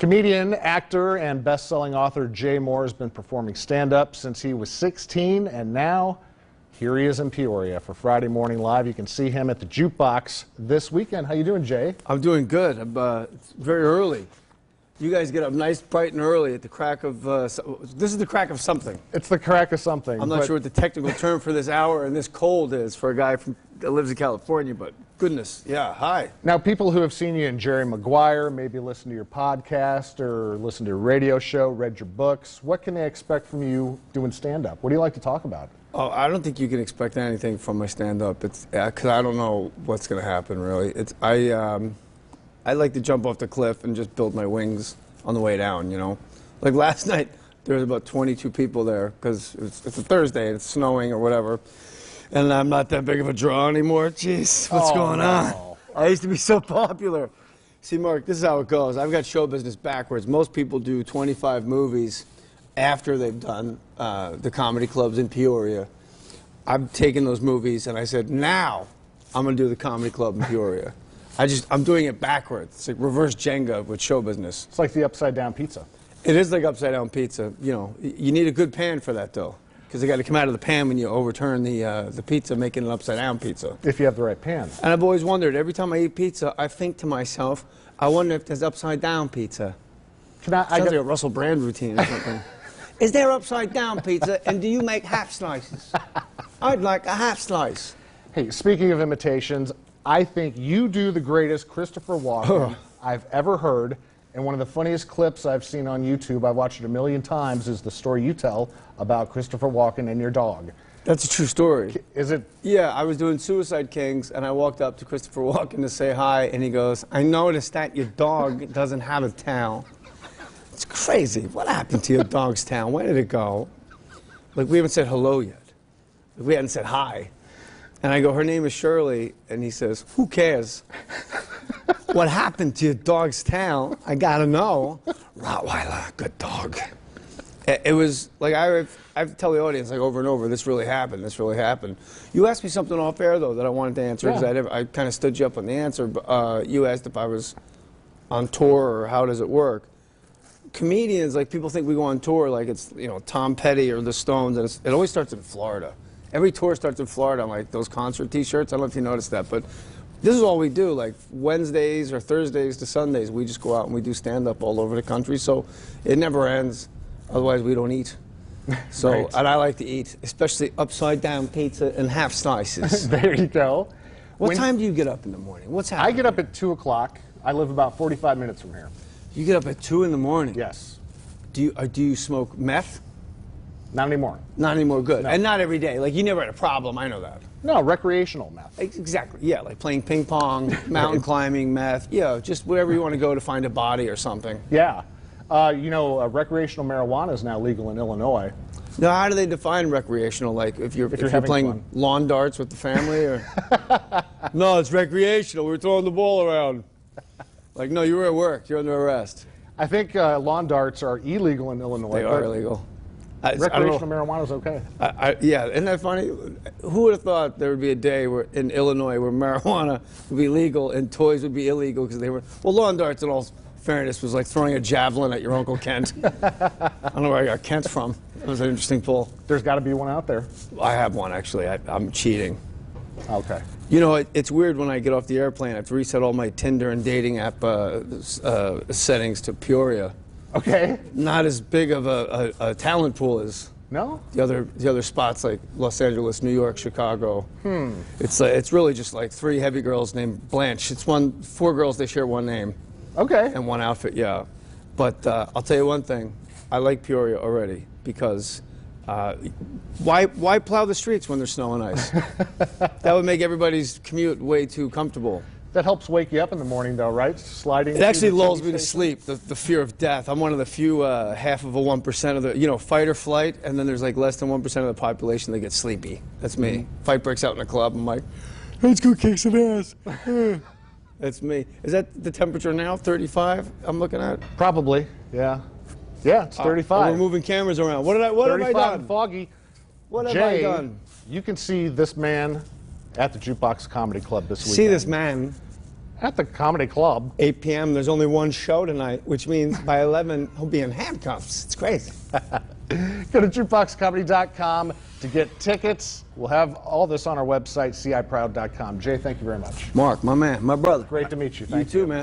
Comedian, actor, and best-selling author Jay Mohr has been performing stand-up since he was 16, and now here he is in Peoria for Friday Morning Live. You can see him at the Jukebox this weekend. How you doing, Jay? I'm doing good. It's very early. You guys get up nice, bright and early at the crack of, this is the crack of something. It's the crack of something. I'm not sure what the technical term for this hour and this cold is for a guy that lives in California, but goodness, yeah, hi. Now, people who have seen you in Jerry Maguire, maybe listened to your podcast or listened to your radio show, read your books, what can they expect from you doing stand-up? What do you like to talk about? Oh, I don't think you can expect anything from my stand-up. It's because I don't know what's going to happen, really. I like to jump off the cliff and just build my wings on the way down, you know. Like last night, there was about 22 people there because it's a Thursday and it's snowing or whatever. And I'm not that big of a draw anymore. Jeez, what's going on? I used to be so popular. See, Mark, this is how it goes. I've got show business backwards. Most people do 25 movies after they've done the comedy clubs in Peoria. I've taken those movies and I said, now I'm going to do the comedy club in Peoria. I'm doing it backwards. It's like reverse Jenga with show business. It's like the upside-down pizza. It is like upside-down pizza. You know, you need a good pan for that, though, because they got to come out of the pan when you overturn the pizza, making an upside-down pizza. If you have the right pan. And I've always wondered, every time I eat pizza, I think to myself, I wonder if there's upside-down pizza. Sounds like a Russell Brand routine or something. Is there upside-down pizza, and do you make half slices? I'd like a half slice. Hey, speaking of imitations, I think you do the greatest Christopher Walken I've ever heard, and one of the funniest clips I've seen on YouTube, I've watched it a million times, is the story you tell about Christopher Walken and your dog. That's a true story. Is it? Yeah, I was doing Suicide Kings, and I walked up to Christopher Walken to say hi, and he goes, I noticed that your dog doesn't have a tail. It's crazy. What happened to your dog's tail? Where did it go? Like, we haven't said hello yet. Like, we hadn't said hi. And I go, her name is Shirley, and he says, who cares? What happened to your dog's tail? I gotta know. Rottweiler, good dog. It was, like, I have to tell the audience, like, over and over, this really happened, this really happened. You asked me something off air, though, that I wanted to answer, because I kind of stood you up on the answer. But, you asked if I was on tour, or how does it work. Comedians, like, people think we go on tour like it's, you know, Tom Petty or the Stones, and it always starts in Florida. Every tour starts in Florida on, like, those concert T-shirts. I don't know if you noticed that, but this is all we do. Like, Wednesdays or Thursdays to Sundays, we just go out and we do stand-up all over the country. So it never ends. Otherwise, we don't eat. So, right. And I like to eat, especially upside-down pizza and half slices. There you go. What time do you get up in the morning? What's happening? I get up at 2 o'clock. I live about 45 minutes from here. You get up at 2 in the morning? Yes. Do you smoke meth? Not anymore. Not anymore, good. No. And not every day. Like, you never had a problem, I know that. No, recreational meth. Exactly, yeah, like playing ping pong, mountain climbing, meth, yeah, just wherever you want to go to find a body or something. Yeah. You know, recreational marijuana is now legal in Illinois. Now, how do they define recreational? Like, if you're playing fun. Lawn darts with the family? Or no, it's recreational. We're throwing the ball around. Like, no, you were at work. You're under arrest. I think lawn darts are illegal in Illinois. They are illegal. Recreational marijuana is okay. Yeah, isn't that funny? Who would have thought there would be a day in Illinois where marijuana would be legal and toys would be illegal because they were, well, lawn darts in all fairness was like throwing a javelin at your Uncle Kent. I don't know where I got Kent from. That was an interesting pull. There's got to be one out there. I have one, actually. I'm cheating. Okay. You know, it's weird when I get off the airplane. I have to reset all my Tinder and dating app settings to Peoria. Okay. Not as big of a talent pool as the other spots like Los Angeles, New York, Chicago. It's really just like 3 heavy girls named Blanche. It's 4 girls, they share one name. Okay. And one outfit, yeah. But I'll tell you one thing. I like Peoria already because why plow the streets when there's snow and ice? That would make everybody's commute way too comfortable. That helps wake you up in the morning, though, right? Sliding. It actually lulls me to sleep, the fear of death. I'm one of the few, half of a 1% of the, you know, fight or flight, and then there's like less than 1% of the population that gets sleepy. That's me. Fight breaks out in a club, I'm like, let's go kick some ass. That's me. Is that the temperature now, 35 I'm looking at? Probably, yeah. Yeah, it's 35. We're moving cameras around. What have I done? 35 and foggy. What have I done? You can see this man at the Jukebox Comedy Club this weekend. See this man. At the Comedy Club. 8 p.m. There's only one show tonight, which means by 11 he'll be in handcuffs. It's crazy. Go to jukeboxcomedy.com to get tickets. We'll have all this on our website, ciproud.com. Jay, thank you very much. Mark, my man, my brother. Great to meet you. Thank you too, man.